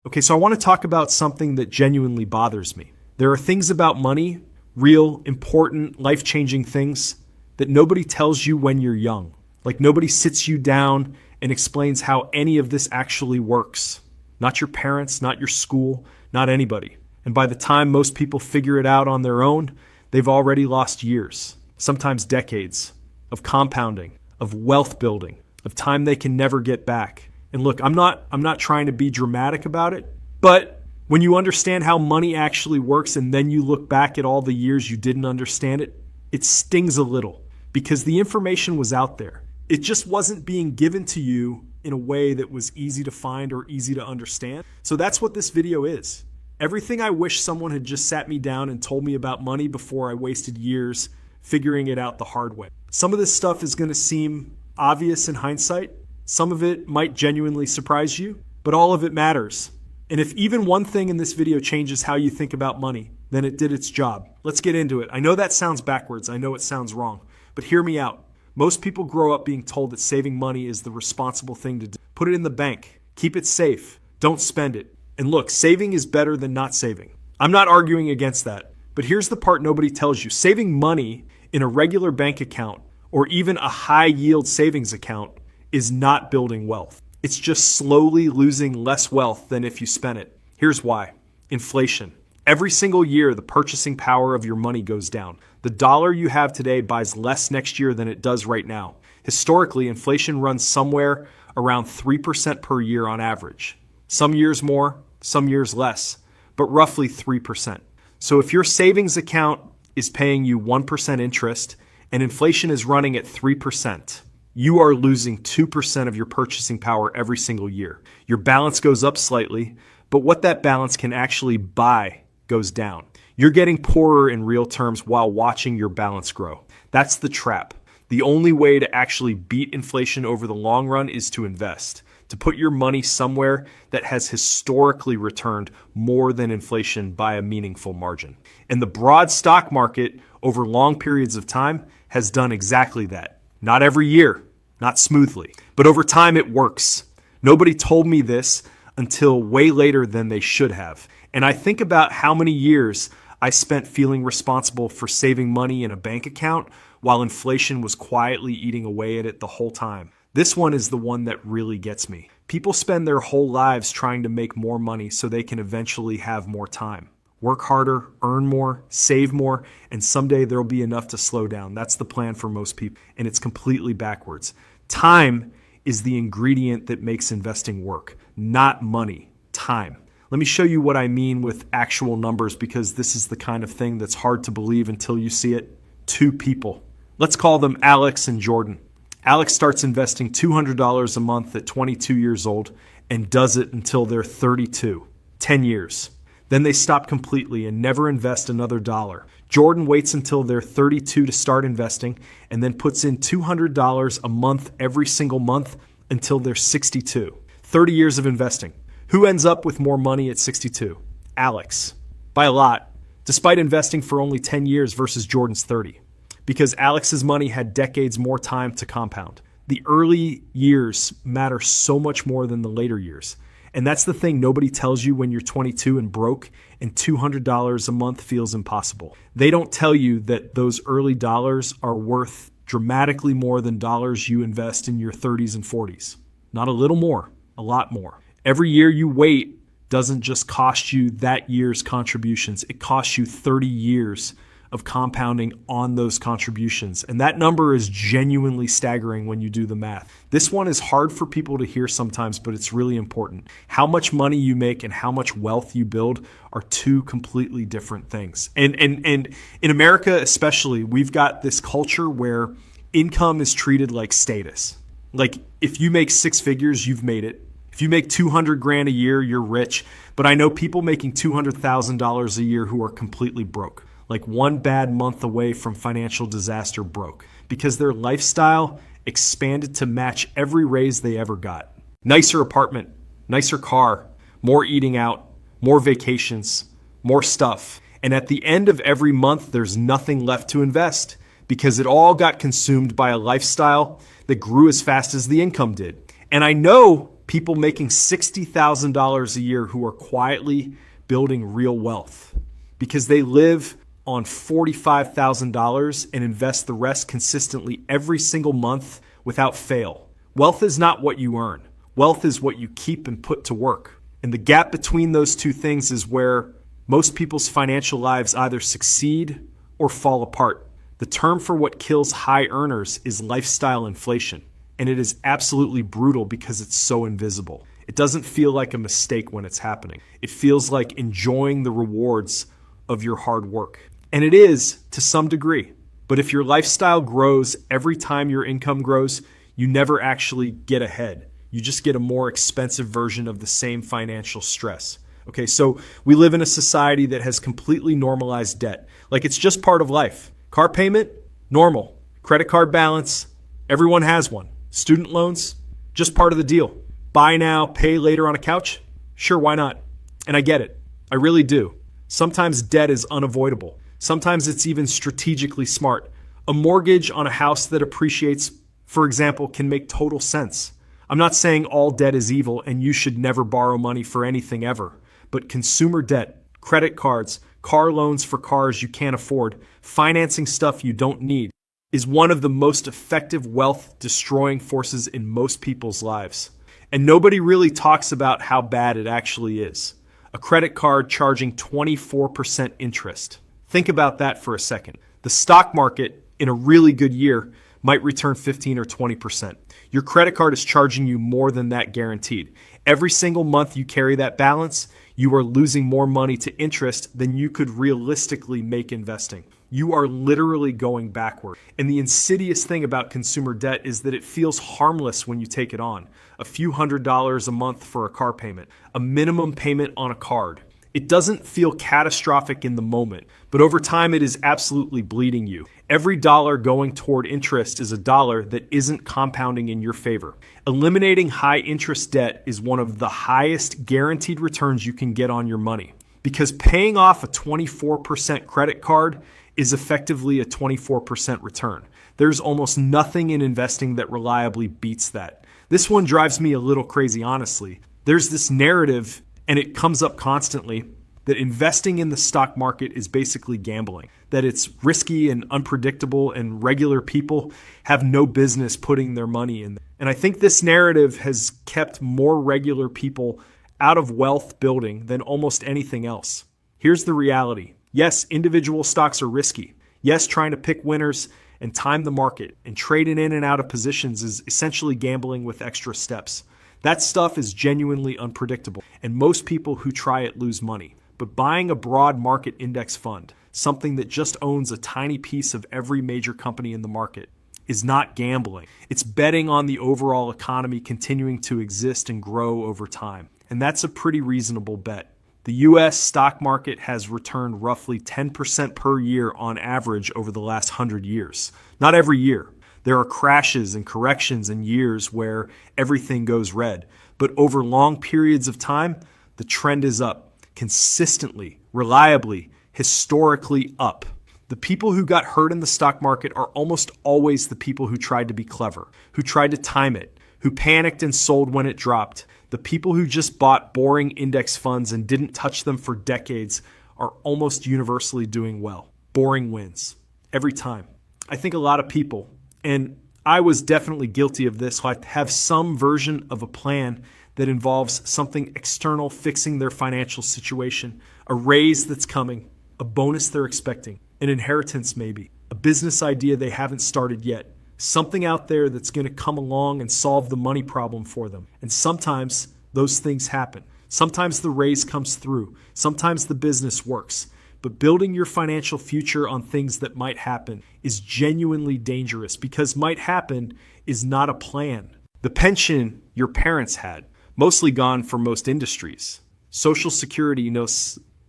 Okay, so I want to talk about something that genuinely bothers me. There are things about money, real, important, life-changing things that nobody tells you when you're young. Like nobody sits you down and explains how any of this actually works. Not your parents, not your school, not anybody. And by the time most people figure it out on their own, they've already lost years, sometimes decades, of compounding, of wealth building, of time they can never get back. And look, I'm not trying to be dramatic about it, but when you understand how money actually works and then you look back at all the years you didn't understand it, it stings a little because the information was out there. It just wasn't being given to you in a way that was easy to find or easy to understand. So that's what this video is. Everything I wish someone had just sat me down and told me about money before I wasted years figuring it out the hard way. Some of this stuff is going to seem obvious in hindsight. Some of it might genuinely surprise you, but all of it matters. And if even one thing in this video changes how you think about money, then it did its job. Let's get into it. I know that sounds backwards. I know it sounds wrong, but hear me out. Most people grow up being told that saving money is the responsible thing to do. Put it in the bank. Keep it safe. Don't spend it. And look, saving is better than not saving. I'm not arguing against that, but here's the part nobody tells you. Saving money in a regular bank account or even a high yield savings account is not building wealth. It's just slowly losing less wealth than if you spent it. Here's why. Inflation. Every single year, the purchasing power of your money goes down. The dollar you have today buys less next year than it does right now. Historically, inflation runs somewhere around 3% per year on average. Some years more, some years less, but roughly 3%. So if your savings account is paying you 1% interest and inflation is running at 3%, you are losing 2% of your purchasing power every single year. Your balance goes up slightly, but what that balance can actually buy goes down. You're getting poorer in real terms while watching your balance grow. That's the trap. The only way to actually beat inflation over the long run is to invest, to put your money somewhere that has historically returned more than inflation by a meaningful margin. And the broad stock market over long periods of time has done exactly that. Not every year, not smoothly, but over time it works. Nobody told me this until way later than they should have. And I think about how many years I spent feeling responsible for saving money in a bank account while inflation was quietly eating away at it the whole time. This one is the one that really gets me. People spend their whole lives trying to make more money so they can eventually have more time. Work harder, earn more, save more, and someday there'll be enough to slow down. That's the plan for most people, and it's completely backwards. Time is the ingredient that makes investing work, not money, time. Let me show you what I mean with actual numbers because this is the kind of thing that's hard to believe until you see it. 2 people. Let's call them Alex and Jordan. Alex starts investing $200 a month at 22 years old and does it until they're 32, 10 years. Then they stop completely and never invest another dollar. Jordan waits until they're 32 to start investing and then puts in $200 a month every single month until they're 62. 30 years of investing. Who ends up with more money at 62? Alex. By a lot, despite investing for only 10 years versus Jordan's 30. Because Alex's money had decades more time to compound. The early years matter so much more than the later years. And that's the thing nobody tells you when you're 22 and broke and $200 a month feels impossible. They don't tell you that those early dollars are worth dramatically more than dollars you invest in your 30s and 40s. Not a little more, a lot more. Every year you wait doesn't just cost you that year's contributions. It costs you 30 years of compounding on those contributions. And that number is genuinely staggering when you do the math. This one is hard for people to hear sometimes, but it's really important. How much money you make and how much wealth you build are 2 completely different things. And in America especially, we've got this culture where income is treated like status. Like if you make 6 figures, you've made it. If you make 200 grand a year, you're rich. But I know people making $200,000 a year who are completely broke. Like one bad month away from financial disaster broke because their lifestyle expanded to match every raise they ever got. Nicer apartment, nicer car, more eating out, more vacations, more stuff. And at the end of every month, there's nothing left to invest because it all got consumed by a lifestyle that grew as fast as the income did. And I know People making $60,000 a year who are quietly building real wealth because they live on $45,000 and invest the rest consistently every single month without fail. Wealth is not what you earn. Wealth is what you keep and put to work. And the gap between those two things is where most people's financial lives either succeed or fall apart. The term for what kills high earners is lifestyle inflation. And it is absolutely brutal because it's so invisible. It doesn't feel like a mistake when it's happening. It feels like enjoying the rewards of your hard work. And it is to some degree. But if your lifestyle grows every time your income grows, you never actually get ahead. You just get a more expensive version of the same financial stress. Okay, so we live in a society that has completely normalized debt. Like it's just part of life. Car payment, normal. Credit card balance, everyone has one. Student loans, just part of the deal. Buy now, pay later on a couch? Sure, why not? And I get it. I really do. Sometimes debt is unavoidable. Sometimes it's even strategically smart. A mortgage on a house that appreciates, for example, can make total sense. I'm not saying all debt is evil and you should never borrow money for anything ever. But consumer debt, credit cards, car loans for cars you can't afford, financing stuff you don't need, is one of the most effective wealth-destroying forces in most people's lives. And nobody really talks about how bad it actually is. A credit card charging 24% interest. Think about that for a second. The stock market, in a really good year, might return 15 or 20%. Your credit card is charging you more than that guaranteed. Every single month you carry that balance, you are losing more money to interest than you could realistically make investing. You are literally going backward. And the insidious thing about consumer debt is that it feels harmless when you take it on. A few $100s a month for a car payment, a minimum payment on a card. It doesn't feel catastrophic in the moment, but over time it is absolutely bleeding you. Every dollar going toward interest is a dollar that isn't compounding in your favor. Eliminating high interest debt is one of the highest guaranteed returns you can get on your money, because paying off a 24% credit card is effectively a 24% return. There's almost nothing in investing that reliably beats that. This one drives me a little crazy, honestly. There's this narrative, and it comes up constantly, that investing in the stock market is basically gambling, that it's risky and unpredictable and regular people have no business putting their money in. And I think this narrative has kept more regular people out of wealth building than almost anything else. Here's the reality. Yes, individual stocks are risky. Yes, trying to pick winners and time the market and trading in and out of positions is essentially gambling with extra steps. That stuff is genuinely unpredictable, and most people who try it lose money. But buying a broad market index fund, something that just owns a tiny piece of every major company in the market, is not gambling. It's betting on the overall economy continuing to exist and grow over time. And that's a pretty reasonable bet. The US stock market has returned roughly 10% per year on average over the last 100 years. Not every year. There are crashes and corrections and years where everything goes red. But over long periods of time, the trend is up. Consistently, reliably, historically up. The people who got hurt in the stock market are almost always the people who tried to be clever, who tried to time it, who panicked and sold when it dropped. The people who just bought boring index funds and didn't touch them for decades are almost universally doing well. Boring wins. Every time. I think a lot of people, and I was definitely guilty of this, like have some version of a plan that involves something external fixing their financial situation, a raise that's coming, a bonus they're expecting, an inheritance maybe, a business idea they haven't started yet, something out there that's going to come along and solve the money problem for them. And sometimes those things happen. Sometimes the raise comes through. Sometimes the business works. But building your financial future on things that might happen is genuinely dangerous, because might happen is not a plan. The pension your parents had, mostly gone for most industries. Social Security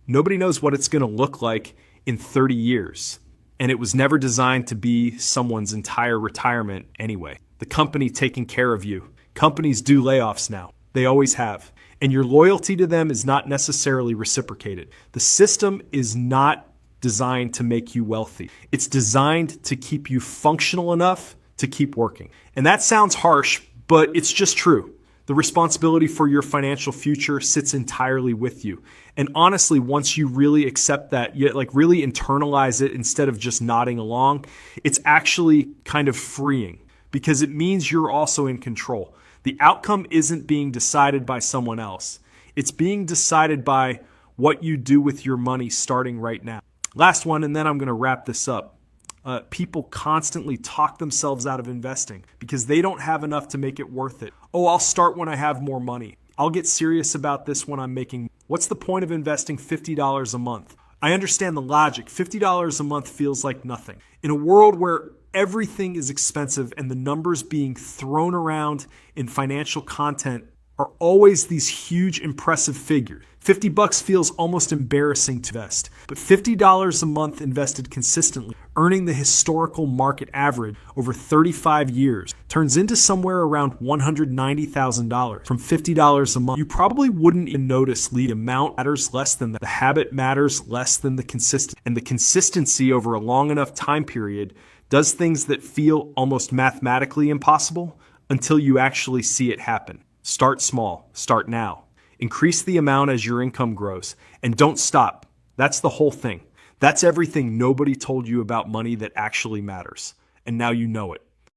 nobody knows what it's going to look like in 30 years. And it was never designed to be someone's entire retirement anyway. The company taking care of you. Companies do layoffs now. They always have. And your loyalty to them is not necessarily reciprocated. The system is not designed to make you wealthy. It's designed to keep you functional enough to keep working. And that sounds harsh, but it's just true. The responsibility for your financial future sits entirely with you. And honestly, once you really accept that, you really internalize it instead of just nodding along, it's actually kind of freeing because it means you're also in control. The outcome isn't being decided by someone else. It's being decided by what you do with your money starting right now. Last one, and then I'm going to wrap this up. People constantly talk themselves out of investing because they don't have enough to make it worth it. Oh, I'll start when I have more money. I'll get serious about this when I'm making. What's the point of investing $50 a month? I understand the logic. $50 a month feels like nothing. In a world where everything is expensive and the numbers being thrown around in financial content are always these huge, impressive figures. $50 feels almost embarrassing to invest, but $50 a month invested consistently, earning the historical market average over 35 years, turns into somewhere around $190,000 from $50 a month. You probably wouldn't even notice the amount matters less than the habit matters less than the consistency. And the consistency over a long enough time period does things that feel almost mathematically impossible until you actually see it happen. Start small. Start now. Increase the amount as your income grows. And don't stop. That's the whole thing. That's everything nobody told you about money that actually matters. And now you know it.